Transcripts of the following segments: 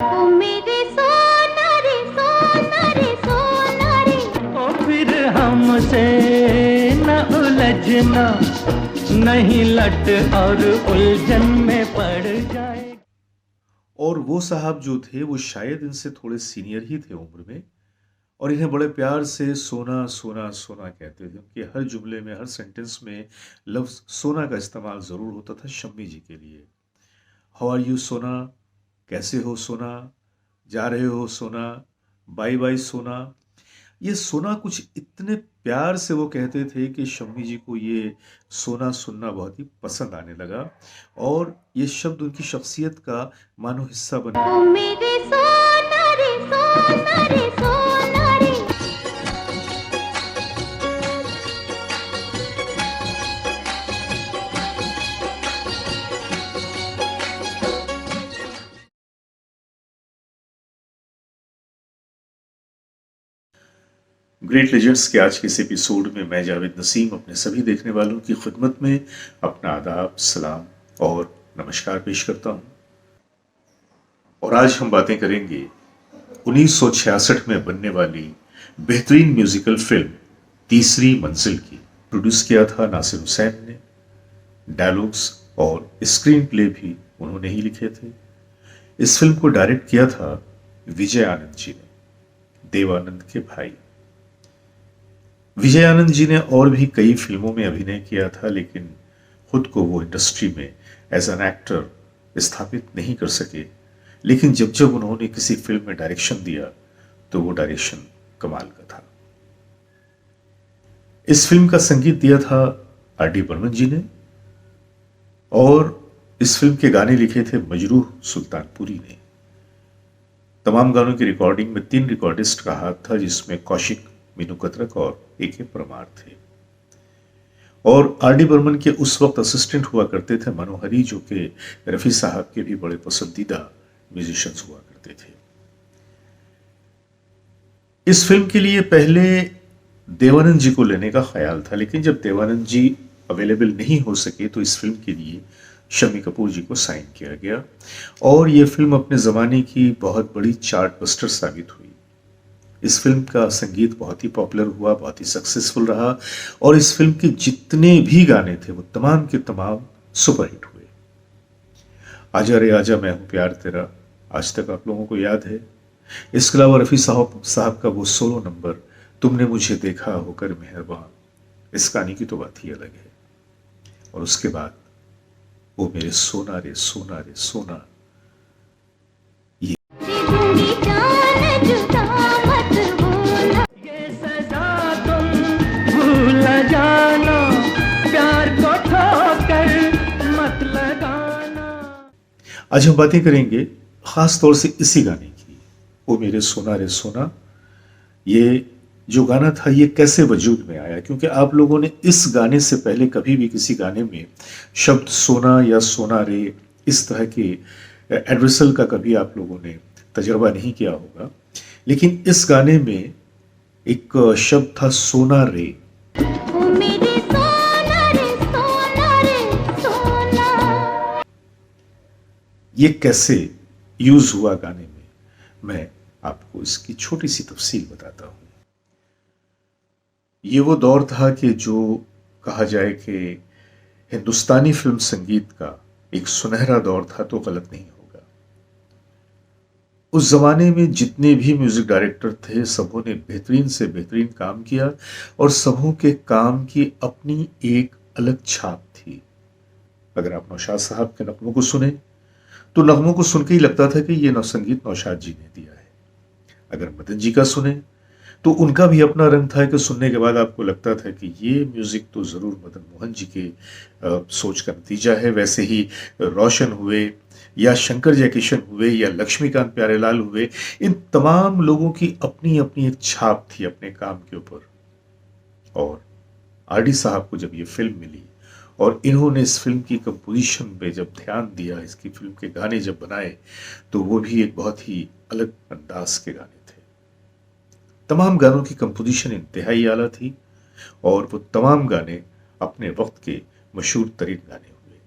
ओ मेरे सोना रे सोना रे सोना रे। ओ फिर हमसे न उलझना, नहीं लट और उलझन में पड़ जाए। और वो साहब जो थे वो शायद इनसे थोड़े सीनियर ही थे उम्र में, और इन्हें बड़े प्यार से सोना सोना सोना कहते थे। उनके हर जुमले में, हर सेंटेंस में लफ्ज़ सोना का इस्तेमाल ज़रूर होता था शम्मी जी के लिए। हाउ आर यू सोना, कैसे हो सोना, जा रहे हो सोना, बाय बाय सोना। ये सोना कुछ इतने प्यार से वो कहते थे कि शम्मी जी को ये सोना सुनना बहुत ही पसंद आने लगा, और ये शब्द उनकी शख्सियत का मानो हिस्सा बन ओ मेरे सोना रे सोना रे सोना रे। ग्रेट लेजेंड्स के आज के इस एपिसोड में मैं जावेद नसीम अपने सभी देखने वालों की खिदमत में अपना आदाब, सलाम और नमस्कार पेश करता हूं। और आज हम बातें करेंगे 1966 में बनने वाली बेहतरीन म्यूजिकल फिल्म तीसरी मंजिल की। प्रोड्यूस किया था नासिर हुसैन ने, डायलॉग्स और स्क्रीन प्ले भी उन्होंने ही लिखे थे। इस फिल्म को डायरेक्ट किया था विजय आनंद जी ने, देवानंद के भाई। विजय आनंद जी ने और भी कई फिल्मों में अभिनय किया था, लेकिन खुद को वो इंडस्ट्री में एज एन एक्टर स्थापित नहीं कर सके। लेकिन जब जब उन्होंने किसी फिल्म में डायरेक्शन दिया तो वो डायरेक्शन कमाल का था। इस फिल्म का संगीत दिया था आर.डी. बर्मन जी ने, और इस फिल्म के गाने लिखे थे मजरूह सुल्तानपुरी ने। तमाम गानों की रिकॉर्डिंग में 3 रिकॉर्डिस्ट का हाथ था, जिसमें कौशिक, मीनू कतरक और ए.के. परमार थे। और आर.डी. बर्मन के उस वक्त असिस्टेंट हुआ करते थे मनोहरी, जो कि रफी साहब के भी बड़े पसंदीदा म्यूजिशियंस हुआ करते थे। इस फिल्म के लिए पहले देवानंद जी को लेने का ख्याल था, लेकिन जब देवानंद जी अवेलेबल नहीं हो सके तो इस फिल्म के लिए शम्मी कपूर जी को साइन किया गया, और यह फिल्म अपने ज़माने की बहुत बड़ी चार्ट बस्टर साबित हुई। इस फिल्म का संगीत बहुत ही पॉपुलर हुआ, बहुत ही सक्सेसफुल रहा, और इस फिल्म के जितने भी गाने थे वो तमाम के तमाम सुपरहिट हुए। आजा रे आजा, मैं हूं प्यार तेरा, आज तक आप लोगों को याद है। इसके अलावा रफ़ी साहब का वो सोलो नंबर तुमने मुझे देखा होकर मेहरबान, इस गाने की तो बात ही अलग है। और उसके बाद वो मेरे सोना रे सोना रे सोना। दूंगी जान जुदा मत बोला। ये सजा तुम भूल जाना, प्यार को ठोकर मत लगाना। आज हम बातें करेंगे खास तौर से इसी गाने की, वो मेरे सोना रे सोना। ये जो गाना था ये कैसे वजूद में आया, क्योंकि आप लोगों ने इस गाने से पहले कभी भी किसी गाने में शब्द सोना या सोना रे इस तरह के एड्रेसल का कभी आप लोगों ने तजर्बा नहीं किया होगा। लेकिन इस गाने में एक शब्द था सोना रे। ओ मेरे सोना रे सोना रे सोना। ये कैसे यूज हुआ गाने में, मैं आपको इसकी छोटी सी तफसील बताता हूं। ये वो दौर था कि जो कहा जाए कि हिंदुस्तानी फिल्म संगीत का एक सुनहरा दौर था तो गलत नहीं होगा। उस जमाने में जितने भी म्यूजिक डायरेक्टर थे सबों ने बेहतरीन से बेहतरीन काम किया, और सबों के काम की अपनी एक अलग छाप थी। अगर आप नौशाद साहब के नगमों को सुने तो नगमों को सुनकर ही लगता था कि ये संगीत नौशाद जी ने दिया है। अगर मदन जी का सुने तो उनका भी अपना रंग था कि सुनने के बाद आपको लगता था कि ये म्यूजिक तो जरूर मदन मोहन जी के सोच का नतीजा है। वैसे ही रोशन हुए या शंकर जयकिशन हुए या लक्ष्मीकांत प्यारेलाल हुए, इन तमाम लोगों की अपनी अपनी एक छाप थी अपने काम के ऊपर। और आर.डी. साहब को जब ये फिल्म मिली और इन्होंने इस फिल्म की कंपोजिशन पे जब ध्यान दिया, इसकी फिल्म के गाने जब बनाए, तो वो भी एक बहुत ही अलग अंदाज के गाने थे। तमाम गानों की कंपोजिशन इंतहाई आला थी, और वो तमाम गाने अपने वक्त के मशहूर तरीन गाने हुए।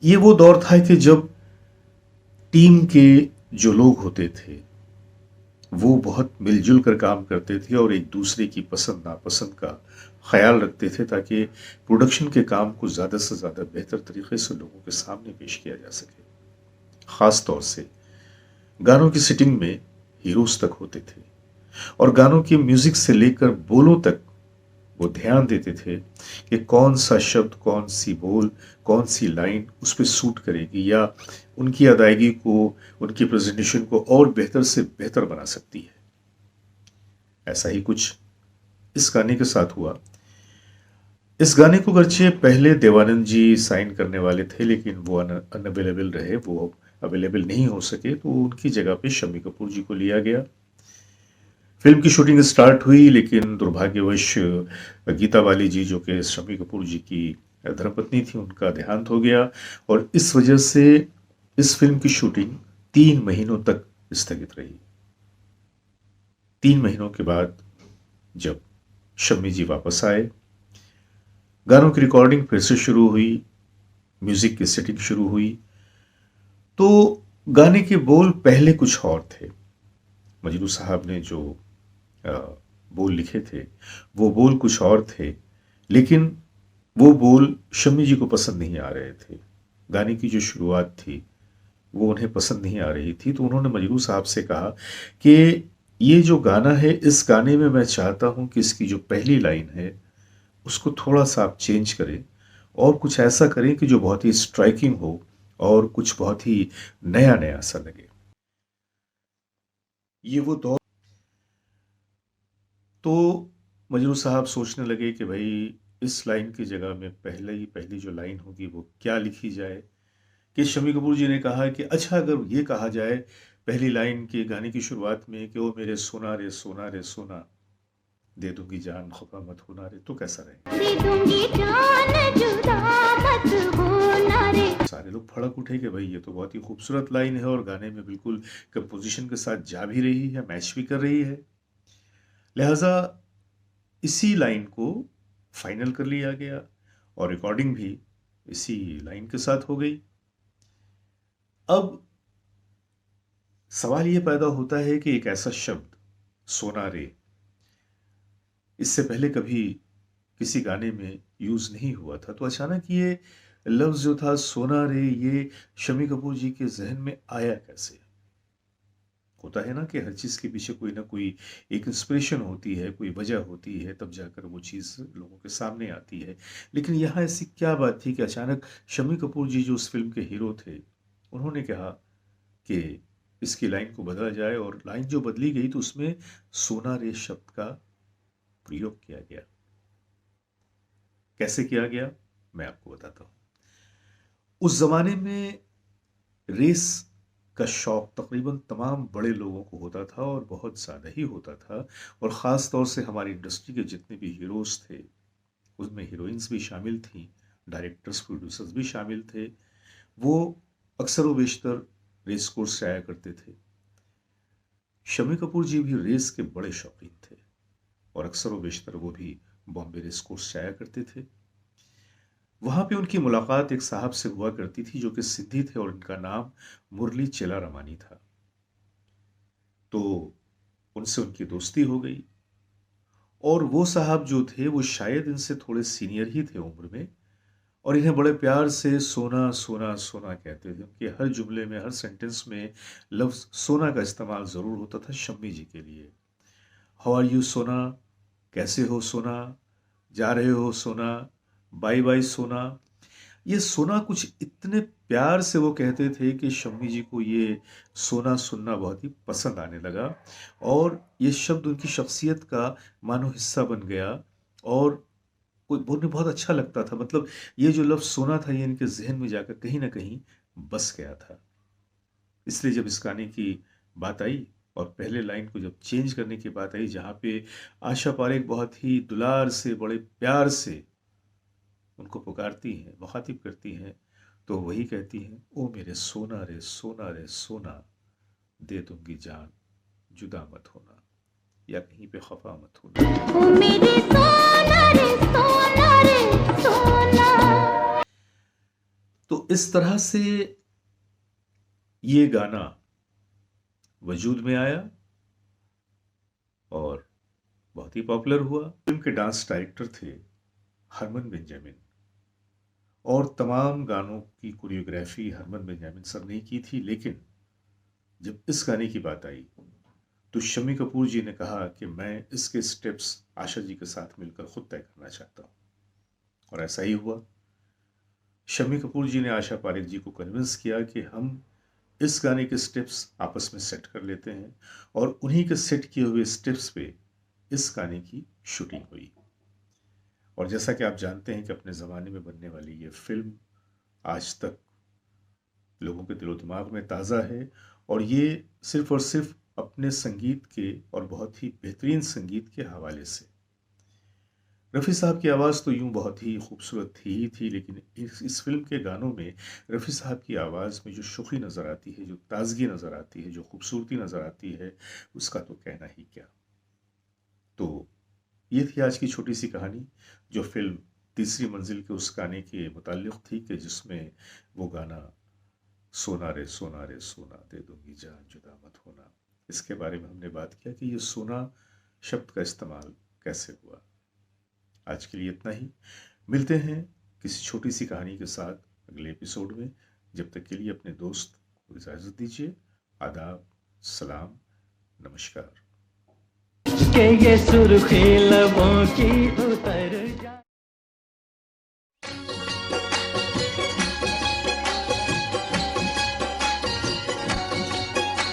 ये वो दौर था कि जब टीम के जो लोग होते थे वो बहुत मिलजुल कर काम करते थे और एक दूसरे की पसंद नापसंद का ख्याल रखते थे ताकि प्रोडक्शन के काम को ज़्यादा से ज़्यादा बेहतर तरीके से लोगों के सामने पेश किया जा सके। ख़ास तौर से गानों की सिटिंग में हीरोज तक होते थे और गानों की म्यूजिक से लेकर बोलों तक वो ध्यान देते थे कि कौन सा शब्द, कौन सी बोल, कौन सी लाइन उस पर सूट करेगी या उनकी अदायगी को, उनकी प्रेजेंटेशन को और बेहतर से बेहतर बना सकती है। ऐसा ही कुछ इस गाने के साथ हुआ। इस गाने को गर्चे पहले देवानंद जी साइन करने वाले थे लेकिन वो अनअवेलेबल रहे, वो अवेलेबल नहीं हो सके, तो उनकी जगह पे शम्मी कपूर जी को लिया गया। फिल्म की शूटिंग स्टार्ट हुई लेकिन दुर्भाग्यवश गीता बाली जी जो कि शम्मी कपूर जी की धर्मपत्नी थी उनका देहांत हो गया और इस वजह से इस फिल्म की शूटिंग 3 महीनों तक स्थगित रही। 3 महीनों के बाद जब शम्मी जी वापस आए, गानों की रिकॉर्डिंग फिर से शुरू हुई, म्यूजिक की सेटिंग शुरू हुई, तो गाने के बोल पहले कुछ और थे। मजनू साहब ने जो बोल लिखे थे वो बोल कुछ और थे लेकिन वो बोल शम्मी जी को पसंद नहीं आ रहे थे। गाने की जो शुरुआत थी वो उन्हें पसंद नहीं आ रही थी, तो उन्होंने मजनू साहब से कहा कि ये जो गाना है, इस गाने में मैं चाहता हूं कि इसकी जो पहली लाइन है उसको थोड़ा सा आप चेंज करें और कुछ ऐसा करें कि जो बहुत ही स्ट्राइकिंग हो और कुछ बहुत ही नया नया सा लगे। ये वो दौर। तो मजनू साहब सोचने लगे कि भाई इस लाइन की जगह में पहली जो लाइन होगी वो क्या लिखी जाए। कि शम्मी कपूर जी ने कहा कि अच्छा अगर ये कहा जाए पहली लाइन के गाने की शुरुआत में कि ओ मेरे सोना रे सोना रे सोना, दे दूंगी जान खफा मत होना रे, तो कैसा रहेगा? दे दूंगी जान जुदा मत होना रे। सारे लोग फड़क उठे कि भाई ये तो बहुत ही खूबसूरत लाइन है और गाने में बिल्कुल कंपोजिशन के साथ जा भी रही है, मैच भी कर रही है। लिहाजा इसी लाइन को फाइनल कर लिया गया और रिकॉर्डिंग भी इसी लाइन के साथ हो गई। अब सवाल ये पैदा होता है कि एक ऐसा शब्द सोना रे इससे पहले कभी किसी गाने में यूज नहीं हुआ था, तो अचानक ये लफ्ज जो था सोना रे ये शम्मी कपूर जी के जहन में आया कैसे? होता है ना कि हर चीज के पीछे कोई ना कोई एक इंस्पिरेशन होती है, कोई वजह होती है, तब जाकर वो चीज लोगों के सामने आती है। लेकिन यहाँ ऐसी क्या बात थी कि अचानक शम्मी कपूर जी जो उस फिल्म के हीरो थे उन्होंने कहा कि इसकी लाइन को बदला जाए और लाइन जो बदली गई तो उसमें सोना रे शब्द का प्रयोग किया गया। कैसे किया गया मैं आपको बताता हूं। उस जमाने में रेस का शौक तकरीबन तमाम बड़े लोगों को होता था और बहुत ज़्यादा ही होता था और ख़ास तौर से हमारी इंडस्ट्री के जितने भी हीरोज़ थे उसमें हीरोइंस भी शामिल थीं, डायरेक्टर्स प्रोड्यूसर्स भी शामिल थे। वो अक्सर व बेशतर रेस कोर्स से आया करते थे। शम्मी कपूर जी भी रेस के बड़े शौकीन थे और अक्सर व बेशतर वो भी बॉम्बे रेस कोर्स से आया करते थे। वहां पे उनकी मुलाकात एक साहब से हुआ करती थी जो कि सिद्धि थे और उनका नाम मुरली चेला रमानी था। तो उनसे उनकी दोस्ती हो गई और वो साहब जो थे वो शायद इनसे थोड़े सीनियर ही थे उम्र में और इन्हें बड़े प्यार से सोना सोना सोना कहते थे। उनके हर जुमले में, हर सेंटेंस में लफ्ज सोना का इस्तेमाल जरूर होता था शम्मी जी के लिए। हाउ आर यू सोना, कैसे हो सोना, जा रहे हो सोना, बाय बाय सोना। ये सोना कुछ इतने प्यार से वो कहते थे कि शम्मी जी को ये सोना सुनना बहुत ही पसंद आने लगा और ये शब्द उनकी शख्सियत का मानो हिस्सा बन गया और उन्हें बहुत अच्छा लगता था। मतलब ये जो लफ्ज़ सोना था ये इनके जहन में जाकर कहीं ना कहीं बस गया था। इसलिए जब इस गाने की बात आई और पहले लाइन को जब चेंज करने की बात आई जहाँ पे आशा पारेख बहुत ही दुलार से, बड़े प्यार से उनको पुकारती हैं, मुखातिब करती हैं, तो वही कहती हैं ओ मेरे सोना रे सोना रे सोना, दे दूंगी जान जुदा मत होना, या कहीं पे खफा मत होना। ओ मेरे सोना रे सोना रे सोना। तो इस तरह से ये गाना वजूद में आया और बहुत ही पॉपुलर हुआ। फिल्म के डांस डायरेक्टर थे हरमन बेंजामिन और तमाम गानों की कोरियोग्राफी हरमन बेंजामिन सर ने की थी, लेकिन जब इस गाने की बात आई तो शम्मी कपूर जी ने कहा कि मैं इसके स्टेप्स आशा जी के साथ मिलकर खुद तय करना चाहता हूं, और ऐसा ही हुआ। शम्मी कपूर जी ने आशा पारेख जी को कन्विंस किया कि हम इस गाने के स्टेप्स आपस में सेट कर लेते हैं, और उन्हीं के सेट किए हुए स्टेप्स पे इस गाने की शूटिंग हुई। और जैसा कि आप जानते हैं कि अपने ज़माने में बनने वाली ये फिल्म आज तक लोगों के दिलो दिमाग में ताज़ा है, और ये सिर्फ और सिर्फ अपने संगीत के और बहुत ही बेहतरीन संगीत के हवाले से। रफ़ी साहब की आवाज़ तो यूं बहुत ही खूबसूरत थी ही थी, लेकिन इस फिल्म के गानों में रफ़ी साहब की आवाज़ में जो शुखी नज़र आती है, जो ताजगी नज़र आती है, जो खूबसूरती नज़र आती है, उसका तो कहना ही क्या। तो ये थी आज की छोटी सी कहानी, जो फिल्म तीसरी मंजिल के उस गाने के मुताल्लिक़ थी कि जिसमें वो गाना सोना रे सोना रे सोना दे दूंगी जान जुदा मत होना, इसके बारे में हमने बात किया कि ये सोना शब्द का इस्तेमाल कैसे हुआ। आज के लिए इतना ही, मिलते हैं किसी छोटी सी कहानी के साथ अगले एपिसोड में। जब तक के लिए अपने दोस्त को इजाज़त दीजिए। आदाब, सलाम, नमस्कार। के ये सुर्खी लबों की उतर जा